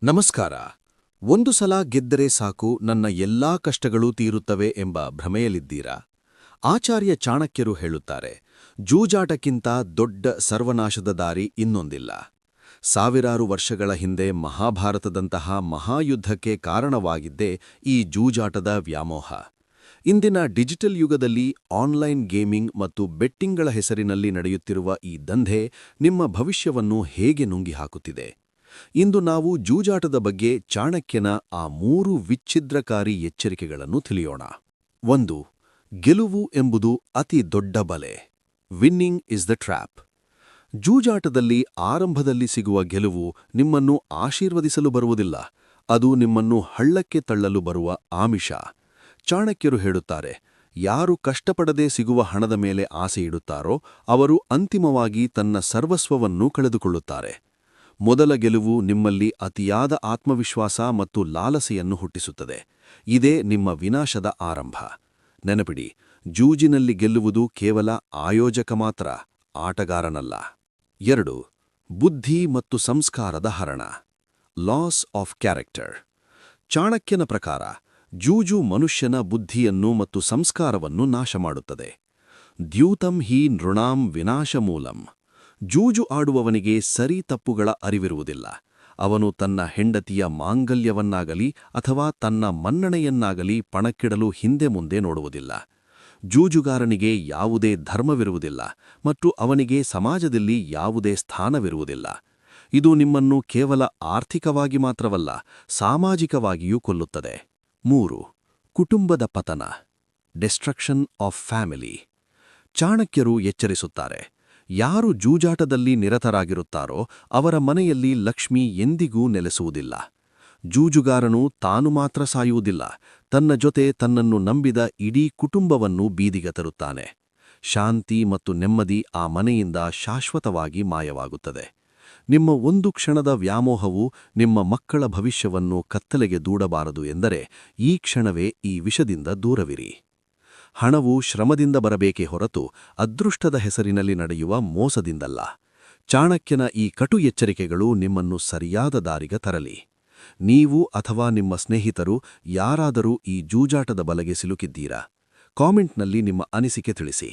ನಮಸ್ಕಾರ. ಒಂದು ಸಲ ಗೆದ್ದರೆ ಸಾಕು ನನ್ನ ಎಲ್ಲಾ ಕಷ್ಟಗಳೂ ತೀರುತ್ತವೆ ಎಂಬ ಭ್ರಮೆಯಲ್ಲಿದ್ದೀರಾ? ಆಚಾರ್ಯ ಚಾಣಕ್ಯರು ಹೇಳುತ್ತಾರೆ, ಜೂಜಾಟಕ್ಕಿಂತ ದೊಡ್ಡ ಸರ್ವನಾಶದ ದಾರಿ ಇನ್ನೊಂದಿಲ್ಲ. ಸಾವಿರಾರು ವರ್ಷಗಳ ಹಿಂದೆ ಮಹಾಭಾರತದಂತಹ ಮಹಾಯುದ್ಧಕ್ಕೆ ಕಾರಣವಾಗಿದ್ದೇ ಈ ಜೂಜಾಟದ ವ್ಯಾಮೋಹ. ಇಂದಿನ ಡಿಜಿಟಲ್ ಯುಗದಲ್ಲಿ ಆನ್ಲೈನ್ ಗೇಮಿಂಗ್ ಮತ್ತು ಬೆಟ್ಟಿಂಗ್ಗಳ ಹೆಸರಿನಲ್ಲಿ ನಡೆಯುತ್ತಿರುವ ಈ ದಂಧೆ ನಿಮ್ಮ ಭವಿಷ್ಯವನ್ನು ಹೇಗೆ ನುಂಗಿ ಹಾಕುತ್ತಿದೆ? ಇಂದು ನಾವು ಜೂಜಾಟದ ಬಗ್ಗೆ ಚಾಣಕ್ಯನ ಆ 3 ವಿಚ್ಛಿದ್ರಕಾರಿ ಎಚ್ಚರಿಕೆಗಳನ್ನು ತಿಳಿಯೋಣ. 1. ಗೆಲುವು ಎಂಬುದು ಅತಿ ದೊಡ್ಡ ಬಲೆ. Winning is the trap. ಜೂಜಾಟದಲ್ಲಿ ಆರಂಭದಲ್ಲಿ ಸಿಗುವ ಗೆಲುವು ನಿಮ್ಮನ್ನು ಆಶೀರ್ವದಿಸಲು ಬರುವುದಿಲ್ಲ, ಅದು ನಿಮ್ಮನ್ನು ಹಳ್ಳಕ್ಕೆ ತಳ್ಳಲು ಬರುವ ಆಮಿಷ. ಚಾಣಕ್ಯರು ಹೇಳುತ್ತಾರೆ, ಯಾರು ಕಷ್ಟಪಡದೆ ಸಿಗುವ ಹಣದ ಮೇಲೆ ಆಸೆಯಿಡುತ್ತಾರೋ ಅವರು ಅಂತಿಮವಾಗಿ ತನ್ನ ಸರ್ವಸ್ವವನ್ನೂ ಕಳೆದುಕೊಳ್ಳುತ್ತಾರೆ. ಮೊದಲ ಗೆಲುವು ನಿಮ್ಮಲ್ಲಿ ಅತಿಯಾದ ಆತ್ಮವಿಶ್ವಾಸ ಮತ್ತು ಲಾಲಸೆಯನ್ನು ಹುಟ್ಟಿಸುತ್ತದೆ. ಇದೇ ನಿಮ್ಮ ವಿನಾಶದ ಆರಂಭ. ನೆನಪಿಡಿ, ಜೂಜಿನಲ್ಲಿ ಗೆಲ್ಲುವುದು ಕೇವಲ ಆಯೋಜಕ ಮಾತ್ರ, ಆಟಗಾರನಲ್ಲ. 2. ಬುದ್ಧಿ ಮತ್ತು ಸಂಸ್ಕಾರದ ಹರಣ. Loss of character. ಚಾಣಕ್ಯನ ಪ್ರಕಾರ ಜೂಜು ಮನುಷ್ಯನ ಬುದ್ಧಿಯನ್ನು ಮತ್ತು ಸಂಸ್ಕಾರವನ್ನು ನಾಶ ಮಾಡುತ್ತದೆ. ದ್ಯೂತಂ ಹಿ ನೃಣಾಂ ವಿನಾಶಮೂಲಂ. ಜೂಜು ಆಡುವವನಿಗೆ ಸರಿ ತಪ್ಪುಗಳ ಅರಿವಿರುವುದಿಲ್ಲ. ಅವನು ತನ್ನ ಹೆಂಡತಿಯ ಮಾಂಗಲ್ಯವನ್ನಾಗಲಿ ಅಥವಾ ತನ್ನ ಮನ್ನಣೆಯನ್ನಾಗಲಿ ಪಣಕ್ಕಿಡಲು ಹಿಂದೆ ಮುಂದೆ ನೋಡುವುದಿಲ್ಲ. ಜೂಜುಗಾರನಿಗೆ ಯಾವುದೇ ಧರ್ಮವಿರುವುದಿಲ್ಲ ಮತ್ತು ಅವನಿಗೆ ಸಮಾಜದಲ್ಲಿ ಯಾವುದೇ ಸ್ಥಾನವಿರುವುದಿಲ್ಲ. ಇದು ನಿಮ್ಮನ್ನು ಕೇವಲ ಆರ್ಥಿಕವಾಗಿ ಮಾತ್ರವಲ್ಲ, ಸಾಮಾಜಿಕವಾಗಿಯೂ ಕೊಲ್ಲುತ್ತದೆ. 3. ಕುಟುಂಬದ ಪತನ. Destruction of family. ಚಾಣಕ್ಯರು ಎಚ್ಚರಿಸುತ್ತಾರೆ, ಯಾರು ಜೂಜಾಟದಲ್ಲಿ ನಿರತರಾಗಿರುತ್ತಾರೋ ಅವರ ಮನೆಯಲ್ಲಿ ಲಕ್ಷ್ಮಿ ಎಂದಿಗೂ ನೆಲೆಸುವುದಿಲ್ಲ. ಜೂಜುಗಾರನು ತಾನು ಮಾತ್ರ ಸಾಯುವುದಿಲ್ಲ, ತನ್ನ ಜೊತೆ ತನ್ನನ್ನು ನಂಬಿದ ಇಡೀ ಕುಟುಂಬವನ್ನು ಬೀದಿಗೆ ತರುತ್ತಾನೆ. ಶಾಂತಿ ಮತ್ತು ನೆಮ್ಮದಿ ಆ ಮನೆಯಿಂದ ಶಾಶ್ವತವಾಗಿ ಮಾಯವಾಗುತ್ತದೆ. ನಿಮ್ಮ ಒಂದು ಕ್ಷಣದ ವ್ಯಾಮೋಹವು ನಿಮ್ಮ ಮಕ್ಕಳ ಭವಿಷ್ಯವನ್ನು ಕತ್ತಲೆಗೆ ದೂಡಬಾರದು ಎಂದರೆ ಈ ಕ್ಷಣವೇ ಈ ವಿಷದಿಂದ ದೂರವಿರಿ. ಹಣವು ಶ್ರಮದಿಂದ ಬರಬೇಕೇ ಹೊರತು ಅದೃಷ್ಟದ ಹೆಸರಿನಲ್ಲಿ ನಡೆಯುವ ಮೋಸದಿಂದಲ್ಲ. ಚಾಣಕ್ಯನ ಈ ಕಟು ಎಚ್ಚರಿಕೆಗಳು ನಿಮ್ಮನ್ನು ಸರಿಯಾದ ದಾರಿಗೆ ತರಲಿ. ನೀವು ಅಥವಾ ನಿಮ್ಮ ಸ್ನೇಹಿತರು ಯಾರಾದರೂ ಈ ಜೂಜಾಟದ ಬಲೆಗೆ ಸಿಲುಕಿದ್ದೀರಾ? ಕಾಮೆಂಟ್ನಲ್ಲಿ ನಿಮ್ಮ ಅನಿಸಿಕೆ ತಿಳಿಸಿ.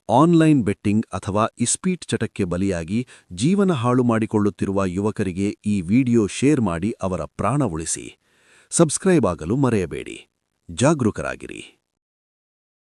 ಆನ್ಲೈನ್ ಬೆಟ್ಟಿಂಗ್ ಅಥವಾ ಇಸ್ಪೀಟ್ ಚಟಕ್ಕೆ ಬಲಿಯಾಗಿ ಜೀವನ ಹಾಳು ಮಾಡಿಕೊಳ್ಳುತ್ತಿರುವ ಯುವಕರಿಗೆ ಈ ವಿಡಿಯೋ ಶೇರ್ ಮಾಡಿ ಅವರ ಪ್ರಾಣ ಉಳಿಸಿ. ಸಬ್ಸ್ಕ್ರೈಬ್ ಆಗಲು ಮರೆಯಬೇಡಿ. ಜಾಗರೂಕರಾಗಿರಿ.